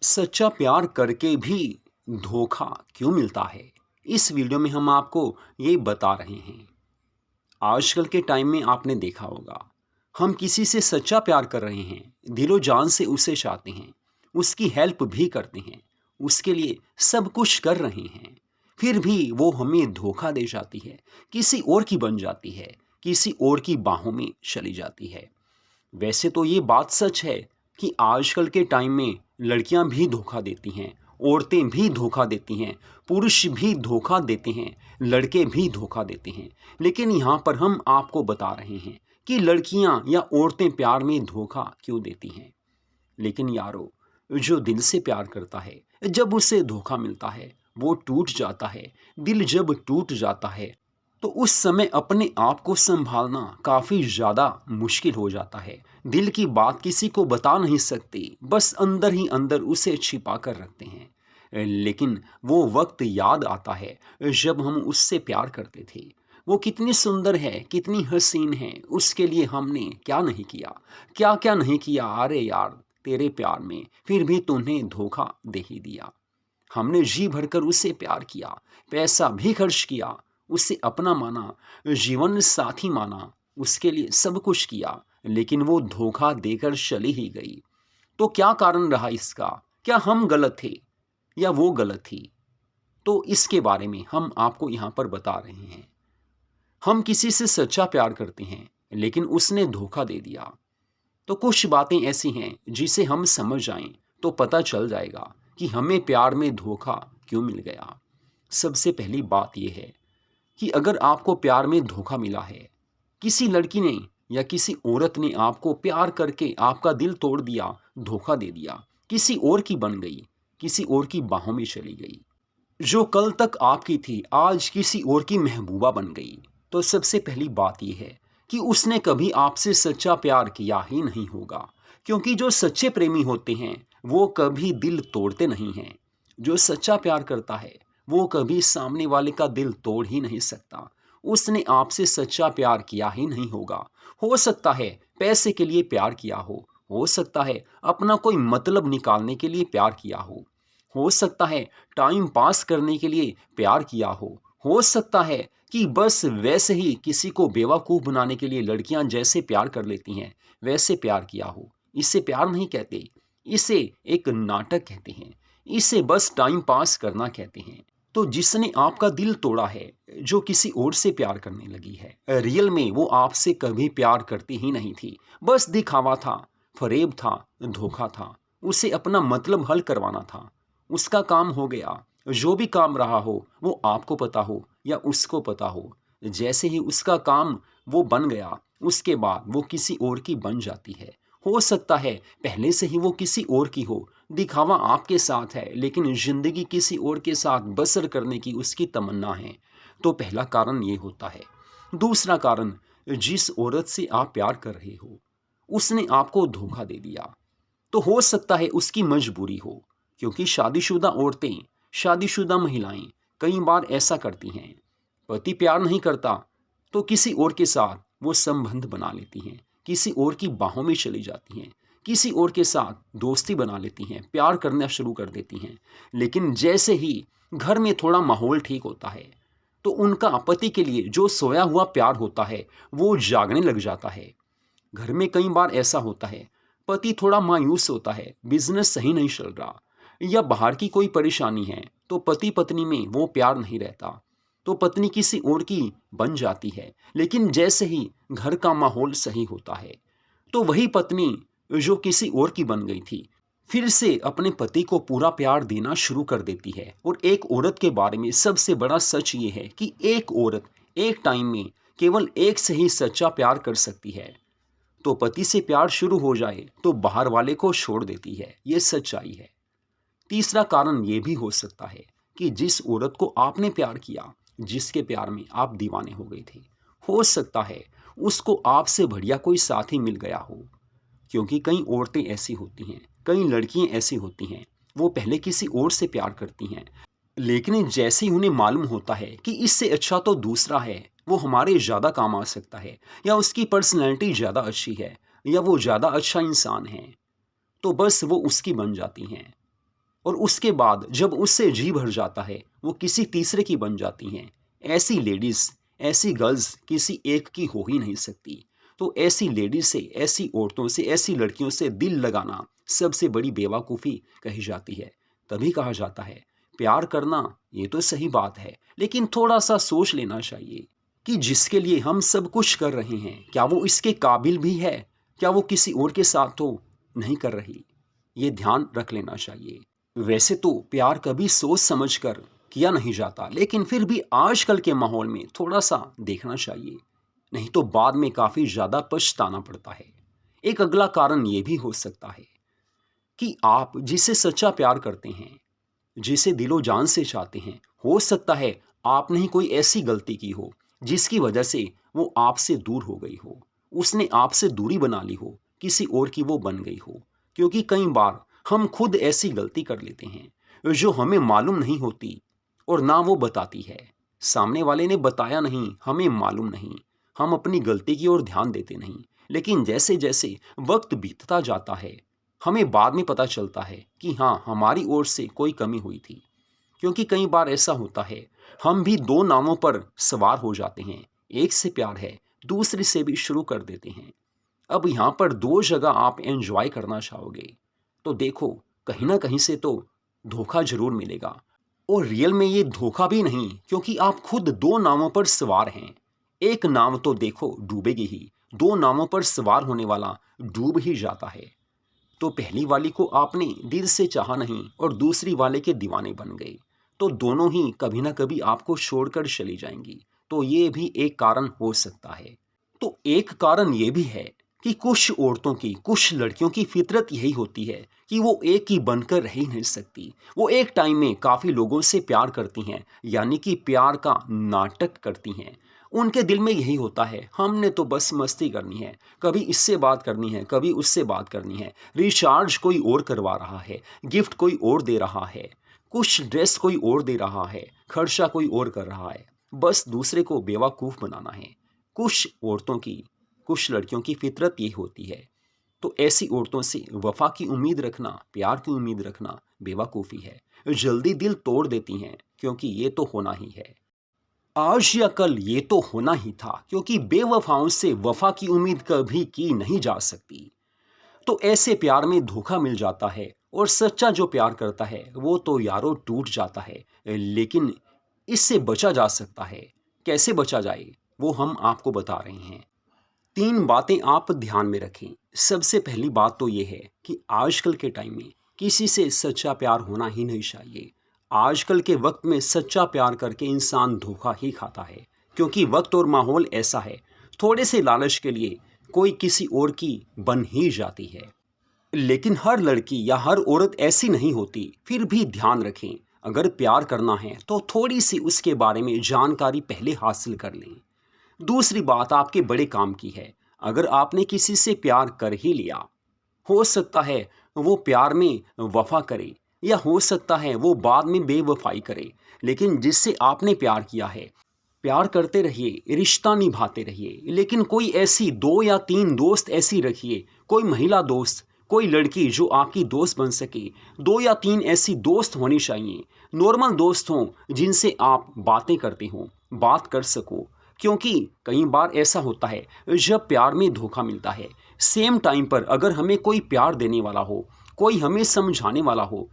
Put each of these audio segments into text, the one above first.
सच्चा प्यार करके भी धोखा क्यों मिलता है? इस वीडियो में हम आपको ये बता रहे हैं। आजकल के टाइम में आपने देखा होगा, हम किसी से सच्चा प्यार कर रहे हैं, दिलो जान से उसे चाहते हैं, उसकी हेल्प भी करते हैं, उसके लिए सब कुछ कर रहे हैं, फिर भी वो हमें धोखा दे जाती है, किसी और की बन जाती है, किसी और की बाहों में चली जाती है। वैसे तो ये बात सच है कि आजकल के टाइम में लड़कियां भी धोखा देती हैं, औरतें भी धोखा देती हैं, पुरुष भी धोखा देते हैं, लड़के भी धोखा देते हैं। लेकिन यहाँ पर हम आपको बता रहे हैं कि लड़कियां या औरतें प्यार में धोखा क्यों देती हैं। लेकिन यारो, जो दिल से प्यार करता है, जब उसे धोखा मिलता है, वो टूट जाता है। दिल जब टूट जाता है तो उस समय अपने आप को संभालना काफ़ी ज़्यादा मुश्किल हो जाता है। दिल की बात किसी को बता नहीं सकते, बस अंदर ही अंदर उसे छिपा कर रखते हैं। लेकिन वो वक्त याद आता है जब हम उससे प्यार करते थे। वो कितनी सुंदर है, कितनी हसीन है, उसके लिए हमने क्या नहीं किया, क्या क्या नहीं किया। अरे यार, तेरे प्यार में फिर भी तूने धोखा दे ही दिया। हमने जी भरकर उसे प्यार किया, पैसा भी खर्च किया, उसे अपना माना, जीवन साथी माना, उसके लिए सब कुछ किया, लेकिन वो धोखा देकर चली ही गई। तो क्या कारण रहा इसका? क्या हम गलत थे या वो गलत थी? तो इसके बारे में हम आपको यहाँ पर बता रहे हैं। हम किसी से सच्चा प्यार करते हैं, लेकिन उसने धोखा दे दिया। तो कुछ बातें ऐसी हैं जिसे हम समझ जाएं तो पता चल जाएगा कि हमें प्यार में धोखा क्यों मिल गया। सबसे पहली बात यह है कि अगर आपको प्यार में धोखा मिला है, किसी लड़की ने या किसी औरत ने आपको प्यार करके आपका दिल तोड़ दिया, धोखा दे दिया, किसी और की बन गई, किसी और की बाहों में चली गई, जो कल तक आपकी थी आज किसी और की महबूबा बन गई, तो सबसे पहली बात यह है कि उसने कभी आपसे सच्चा प्यार किया ही नहीं होगा। क्योंकि जो सच्चे प्रेमी होते हैं वो कभी दिल तोड़ते नहीं हैं। जो सच्चा प्यार करता है वो कभी सामने वाले का दिल तोड़ ही नहीं सकता। उसने आपसे सच्चा प्यार किया ही नहीं होगा। हो सकता है पैसे के लिए प्यार किया हो सकता है अपना कोई मतलब निकालने के लिए प्यार किया हो सकता है टाइम पास करने के लिए प्यार किया हो सकता है कि बस वैसे ही किसी को बेवकूफ़ बनाने के लिए लड़कियां जैसे प्यार कर लेती हैं वैसे प्यार किया हो। इसे प्यार नहीं कहते, इसे एक नाटक कहते हैं, इसे बस टाइम पास करना कहते हैं। तो जिसने आपका दिल तोड़ा है, जो किसी और से प्यार करने लगी है, रियल में वो आपसे कभी प्यार करती ही नहीं थी। बस दिखावा था, फरेब था, धोखा था, उसे अपना मतलब हल करवाना था। उसका काम हो गया, जो भी काम रहा हो वो आपको पता हो या उसको पता हो। जैसे ही उसका काम वो बन गया, उसके बाद वो किसी और की बन जाती है। हो सकता है पहले से ही वो किसी और की हो, दिखावा आपके साथ है, लेकिन ज़िंदगी किसी और के साथ बसर करने की उसकी तमन्ना है। तो पहला कारण ये होता है। दूसरा कारण, जिस औरत से आप प्यार कर रहे हो, उसने आपको धोखा दे दिया। तो हो सकता है उसकी मजबूरी हो, क्योंकि शादीशुदा औरतें, शादीशुदा महिलाएं कई बार ऐसा करती हैं। पति प्यार नहीं करता तो किसी और के साथ वो संबंध बना लेती हैं, किसी और की बाहों में चली जाती हैं, किसी और के साथ दोस्ती बना लेती हैं, प्यार करना शुरू कर देती हैं। लेकिन जैसे ही घर में थोड़ा माहौल ठीक होता है तो उनका पति के लिए जो सोया हुआ प्यार होता है वो जागने लग जाता है। घर में कई बार ऐसा होता है, पति थोड़ा मायूस होता है, बिजनेस सही नहीं चल रहा या बाहर की कोई परेशानी है, तो पति पत्नी में वो प्यार नहीं रहता, तो पत्नी किसी और की बन जाती है। लेकिन जैसे ही घर का माहौल सही होता है तो वही पत्नी जो किसी और की बन गई थी फिर से अपने पति को पूरा प्यार देना शुरू कर देती है। और एक औरत के बारे में सबसे बड़ा सच ये है कि एक औरत एक टाइम में केवल एक से ही सच्चा प्यार कर सकती है। तो पति से प्यार शुरू हो जाए तो बाहर वाले को छोड़ देती है, ये सच्चाई है। तीसरा कारण ये भी हो सकता है कि जिस औरत को आपने प्यार किया, जिसके प्यार में आप दीवाने हो गए थे, हो सकता है उसको आपसे बढ़िया कोई साथी मिल गया हो। क्योंकि कई औरतें ऐसी होती हैं, कई लड़कियां ऐसी होती हैं, वो पहले किसी और से प्यार करती हैं, लेकिन जैसे ही उन्हें मालूम होता है कि इससे अच्छा तो दूसरा है, वो हमारे ज़्यादा काम आ सकता है, या उसकी पर्सनैलिटी ज़्यादा अच्छी है, या वो ज़्यादा अच्छा इंसान है, तो बस वो उसकी बन जाती हैं। और उसके बाद जब उससे जी भर जाता है वो किसी तीसरे की बन जाती हैं। ऐसी लेडीज़, ऐसी गर्ल्स किसी एक की हो ही नहीं सकती। तो ऐसी लेडीज से, ऐसी औरतों से, ऐसी लड़कियों से दिल लगाना सबसे बड़ी बेवकूफ़ी कही जाती है। तभी कहा जाता है प्यार करना ये तो सही बात है, लेकिन थोड़ा सा सोच लेना चाहिए कि जिसके लिए हम सब कुछ कर रहे हैं क्या वो इसके काबिल भी है, क्या वो किसी और के साथ तो नहीं कर रही। ये ध्यान रख लेना चाहिए। वैसे तो प्यार कभी सोच समझ कर किया नहीं जाता, लेकिन फिर भी आजकल के माहौल में थोड़ा सा देखना चाहिए, नहीं तो बाद में काफ़ी ज़्यादा पछताना पड़ता है। एक अगला कारण ये भी हो सकता है कि आप जिसे सच्चा प्यार करते हैं, जिसे दिलो जान से चाहते हैं, हो सकता है आपने ही कोई ऐसी गलती की हो जिसकी वजह से वो आपसे दूर हो गई हो, उसने आपसे दूरी बना ली हो, किसी और की वो बन गई हो। क्योंकि कई बार हम खुद ऐसी गलती कर लेते हैं जो हमें मालूम नहीं होती और ना वो बताती है। सामने वाले ने बताया नहीं, हमें मालूम नहीं, हम अपनी गलती की ओर ध्यान देते नहीं। लेकिन जैसे जैसे वक्त बीतता जाता है हमें बाद में पता चलता है कि हाँ, हमारी ओर से कोई कमी हुई थी। क्योंकि कई बार ऐसा होता है हम भी दो नावों पर सवार हो जाते हैं, एक से प्यार है, दूसरे से भी शुरू कर देते हैं। अब यहाँ पर दो जगह आप एंजॉय करना चाहोगे तो देखो, कहीं ना कहीं से तो धोखा जरूर मिलेगा। और रियल में ये धोखा भी नहीं, क्योंकि आप खुद दो नावों पर सवार हैं। एक नाव तो देखो डूबेगी ही, दो नावों पर सवार होने वाला डूब ही जाता है। तो पहली वाली को आपने दिल से चाहा नहीं और दूसरी वाले के दीवाने बन गए, तो दोनों ही कभी ना कभी आपको छोड़कर चली जाएंगी। तो ये भी एक कारण हो सकता है। तो एक कारण ये भी है कि कुछ औरतों की, कुछ लड़कियों की फितरत यही होती है कि वो एक ही बनकर रह ही नहीं सकती। वो एक टाइम में काफ़ी लोगों से प्यार करती हैं, यानी कि प्यार का नाटक करती हैं। उनके दिल में यही होता है हमने तो बस मस्ती करनी है, कभी इससे बात करनी है, कभी उससे बात करनी है, रिचार्ज कोई और करवा रहा है, गिफ्ट कोई और दे रहा है, कुछ ड्रेस कोई और दे रहा है, खर्चा कोई और कर रहा है, बस दूसरे को बेवकूफ़ बनाना है। कुछ औरतों की, कुछ लड़कियों की फितरत ये होती है। तो ऐसी औरतों से वफा की उम्मीद रखना, प्यार की उम्मीद रखना बेवकूफ़ी है। जल्दी दिल तोड़ देती हैं, क्योंकि ये तो होना ही है। आज या कल ये तो होना ही था, क्योंकि बेवफाओं से वफा की उम्मीद कभी की नहीं जा सकती। तो ऐसे प्यार में धोखा मिल जाता है और सच्चा जो प्यार करता है वो तो यारो टूट जाता है। लेकिन इससे बचा जा सकता है। कैसे बचा जाए वो हम आपको बता रहे हैं। तीन बातें आप ध्यान में रखें। सबसे पहली बात तो ये है कि आजकल के टाइम में किसी से सच्चा प्यार होना ही नहीं चाहिए। आजकल के वक्त में सच्चा प्यार करके इंसान धोखा ही खाता है, क्योंकि वक्त और माहौल ऐसा है, थोड़े से लालच के लिए कोई किसी और की बन ही जाती है। लेकिन हर लड़की या हर औरत ऐसी नहीं होती। फिर भी ध्यान रखें, अगर प्यार करना है तो थोड़ी सी उसके बारे में जानकारी पहले हासिल कर लें। दूसरी बात आपके बड़े काम की है। अगर आपने किसी से प्यार कर ही लिया, हो सकता है वो प्यार में वफा करे, या हो सकता है वो बाद में बेवफाई करे, लेकिन जिससे आपने प्यार किया है, प्यार करते रहिए, रिश्ता निभाते रहिए। लेकिन कोई ऐसी दो या तीन दोस्त ऐसी रखिए, कोई महिला दोस्त, कोई लड़की जो आपकी दोस्त बन सके। दो या तीन ऐसी दोस्त होनी चाहिए, नॉर्मल दोस्त हों, जिनसे आप बातें करते हो, बात कर सको। क्योंकि कई बार ऐसा होता है जब प्यार में धोखा मिलता है, सेम टाइम पर अगर हमें कोई प्यार देने वाला हो, कोई हमें समझाने वाला हो,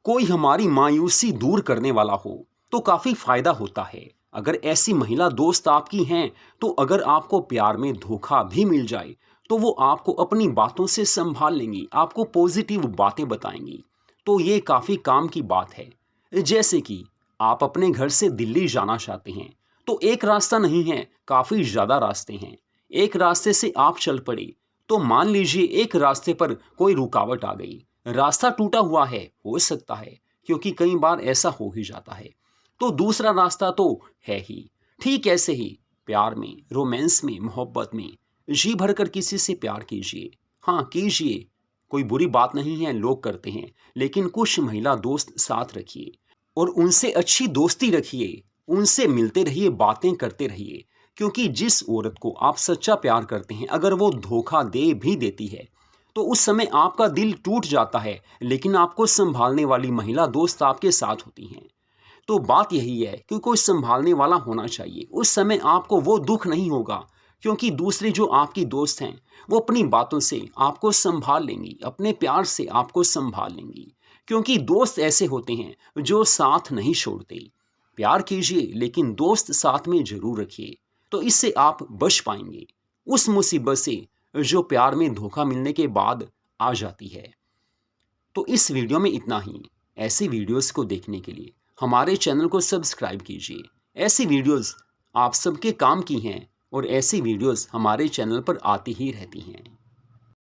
कोई हमारी मायूसी दूर करने वाला हो, तो काफ़ी फ़ायदा होता है। अगर ऐसी महिला दोस्त आपकी हैं, तो अगर आपको प्यार में धोखा भी मिल जाए तो वो आपको अपनी बातों से संभाल लेंगी, आपको पॉजिटिव बातें बताएंगी। तो ये काफ़ी काम की बात है। जैसे कि आप अपने घर से दिल्ली जाना चाहते हैं, तो एक रास्ता नहीं है, काफ़ी ज़्यादा रास्ते हैं। एक रास्ते से आप चल पड़े, तो मान लीजिए एक रास्ते पर कोई रुकावट आ गई, रास्ता टूटा हुआ है, हो सकता है, क्योंकि कई बार ऐसा हो ही जाता है, तो दूसरा रास्ता तो है ही। ठीक ऐसे ही प्यार में, रोमांस में, मोहब्बत में जी भरकर किसी से प्यार कीजिए। हाँ, कीजिए, कोई बुरी बात नहीं है, लोग करते हैं। लेकिन कुछ महिला दोस्त साथ रखिए और उनसे अच्छी दोस्ती रखिए, उनसे मिलते रहिए, बातें करते रहिए। क्योंकि जिस औरत को आप सच्चा प्यार करते हैं, अगर वो धोखा दे भी देती है, तो उस समय आपका दिल टूट जाता है, लेकिन आपको संभालने वाली महिला दोस्त आपके साथ होती हैं। तो बात यही है कि कोई संभालने वाला होना चाहिए। उस समय आपको वो दुख नहीं होगा, क्योंकि दूसरी जो आपकी दोस्त हैं वो अपनी बातों से आपको संभाल लेंगी, अपने प्यार से आपको संभाल लेंगी। क्योंकि दोस्त ऐसे होते हैं जो साथ नहीं छोड़ते। प्यार कीजिए लेकिन दोस्त साथ में जरूर रखिए, तो इससे आप बच पाएंगे उस मुसीबत से जो प्यार में धोखा मिलने के बाद आ जाती है। तो इस वीडियो में इतना ही। ऐसी वीडियोस को देखने के लिए हमारे चैनल को सब्सक्राइब कीजिए। ऐसी वीडियोस आप सबके काम की हैं और ऐसी वीडियोस हमारे चैनल पर आती ही रहती हैं।